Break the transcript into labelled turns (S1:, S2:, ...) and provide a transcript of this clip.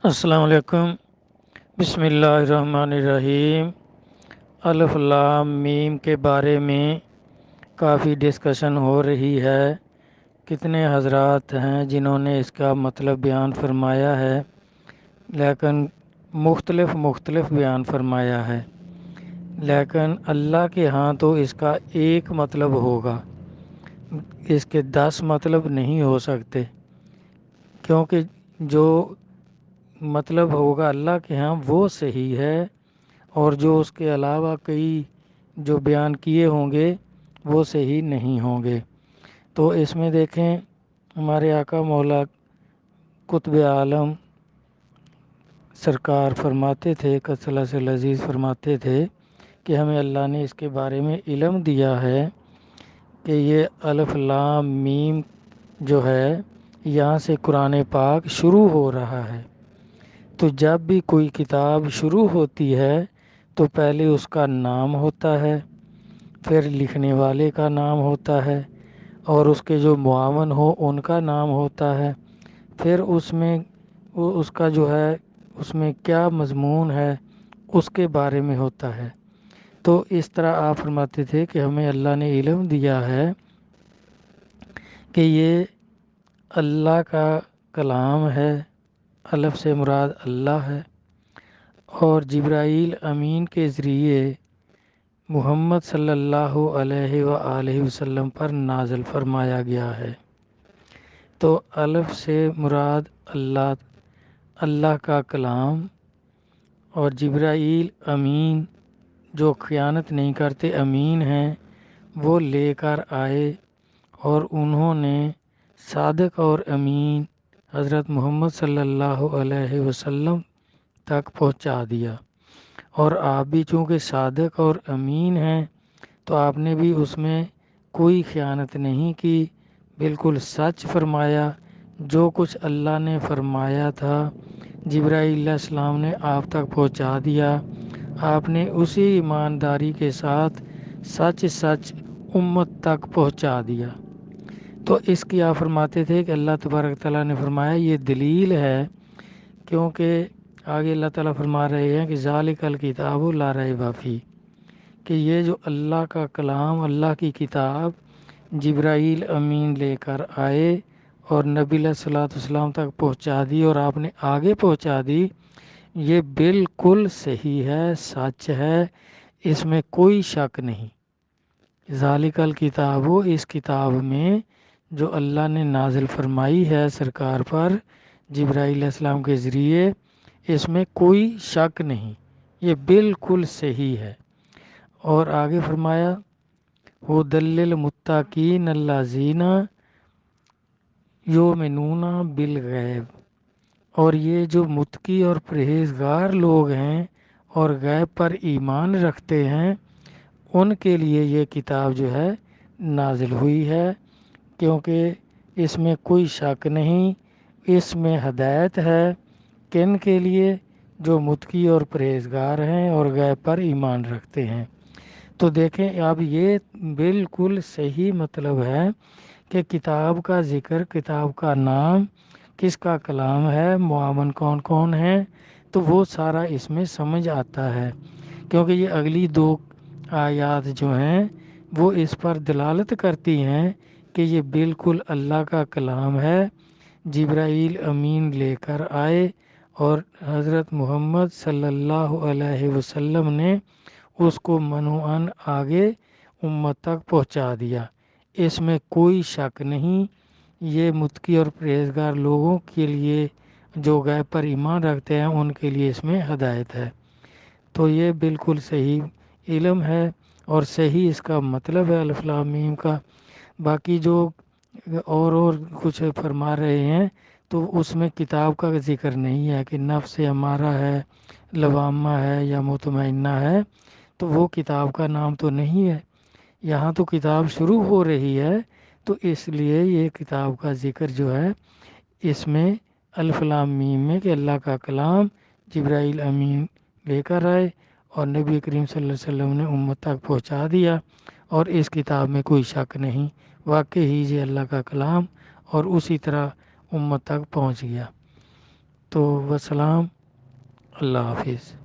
S1: السلام علیکم۔ بسم اللہ الرحمن الرحیم۔ الف لام میم کے بارے میں کافی ڈسکشن ہو رہی ہے۔ کتنے حضرات ہیں جنہوں نے اس کا مطلب بیان فرمایا ہے، لیکن مختلف بیان فرمایا ہے، لیکن اللہ کے ہاں تو اس کا ایک مطلب ہوگا، اس کے 10 مطلب نہیں ہو سکتے، کیونکہ جو مطلب ہوگا اللہ کے ہاں وہ صحیح ہے، اور جو اس کے علاوہ کئی جو بیان کیے ہوں گے وہ صحیح نہیں ہوں گے۔ تو اس میں دیکھیں، ہمارے آقا مولا قطب عالم سرکار فرماتے تھے، قصلہ سے لذیذ فرماتے تھے کہ ہمیں اللہ نے اس کے بارے میں علم دیا ہے کہ یہ الف لام میم جو ہے یہاں سے قرآن پاک شروع ہو رہا ہے۔ تو جب بھی کوئی کتاب شروع ہوتی ہے تو پہلے اس کا نام ہوتا ہے، پھر لکھنے والے کا نام ہوتا ہے، اور اس کے جو معاون ہو ان کا نام ہوتا ہے، پھر اس میں اس کا جو ہے اس میں کیا مضمون ہے اس کے بارے میں ہوتا ہے۔ تو اس طرح آپ فرماتے تھے کہ ہمیں اللہ نے علم دیا ہے کہ یہ اللہ کا کلام ہے، الف سے مراد اللہ ہے، اور جبرائیل امین کے ذریعے محمد صلی اللہ علیہ وآلہ وسلم پر نازل فرمایا گیا ہے۔ تو الف سے مراد اللہ کا کلام، اور جبرائیل امین جو خیانت نہیں کرتے، امین ہیں، وہ لے کر آئے اور انہوں نے صادق اور امین حضرت محمد صلی اللہ علیہ وسلم تک پہنچا دیا۔ اور آپ بھی چونکہ صادق اور امین ہیں تو آپ نے بھی اس میں کوئی خیانت نہیں کی، بالکل سچ فرمایا۔ جو کچھ اللہ نے فرمایا تھا جبرائیل علیہ السلام نے آپ تک پہنچا دیا، آپ نے اسی ایمانداری کے ساتھ سچ امت تک پہنچا دیا۔ تو اس کی آپ فرماتے تھے کہ اللہ تبارک تعالیٰ نے فرمایا یہ دلیل ہے، کیونکہ آگے اللہ تعالیٰ فرما رہے ہیں کہ ذالک الکتاب لا ریب فیہ، کہ یہ جو اللہ کا کلام، اللہ کی کتاب جبرائیل امین لے کر آئے اور نبی علیہ الصلوۃ والسلام تک پہنچا دی اور آپ نے آگے پہنچا دی، یہ بالکل صحیح ہے، سچ ہے، اس میں کوئی شک نہیں۔ ذالک الکتاب، اس کتاب میں جو اللہ نے نازل فرمائی ہے سرکار پر جبرائیل علیہ السلام کے ذریعے، اس میں کوئی شک نہیں، یہ بالکل صحیح ہے۔ اور آگے فرمایا ھدی للمتقین الذین یؤمنون بالغیب، اور یہ جو متقی اور پرہیزگار لوگ ہیں اور غیب پر ایمان رکھتے ہیں، ان کے لیے یہ کتاب جو ہے نازل ہوئی ہے، کیونکہ اس میں کوئی شک نہیں، اس میں ہدایت ہے کن کے لیے؟ جو متقی اور پرہیزگار ہیں اور غیب پر ایمان رکھتے ہیں۔ تو دیکھیں اب یہ بالکل صحیح مطلب ہے کہ کتاب کا ذکر، کتاب کا نام، کس کا کلام ہے، معاون کون کون ہیں، تو وہ سارا اس میں سمجھ آتا ہے، کیونکہ یہ اگلی 2 آیات جو ہیں وہ اس پر دلالت کرتی ہیں کہ یہ بالکل اللہ کا کلام ہے، جبرائیل امین لے کر آئے اور حضرت محمد صلی اللہ علیہ وسلم نے اس کو منوعاً آگے امت تک پہنچا دیا۔ اس میں کوئی شک نہیں، یہ متقی اور پرہیزگار لوگوں کے لیے جو غیب پر ایمان رکھتے ہیں ان کے لیے اس میں ہدایت ہے۔ تو یہ بالکل صحیح علم ہے اور صحیح اس کا مطلب ہے الف لام میم کا۔ باقی جو اور کچھ فرما رہے ہیں تو اس میں کتاب کا ذکر نہیں ہے کہ نفس امارہ ہے، لوامہ ہے یا مطمئنہ ہے، تو وہ کتاب کا نام تو نہیں ہے۔ یہاں تو کتاب شروع ہو رہی ہے، تو اس لیے یہ کتاب کا ذکر جو ہے اس میں الف لام میم میں کہ اللہ کا کلام جبرائیل امین لے کر آئے اور نبی کریم صلی اللہ علیہ وسلم نے امت تک پہنچا دیا، اور اس کتاب میں کوئی شک نہیں، واقعی یہ اللہ کا کلام اور اسی طرح امت تک پہنچ گیا۔ تو وسلام، اللہ حافظ۔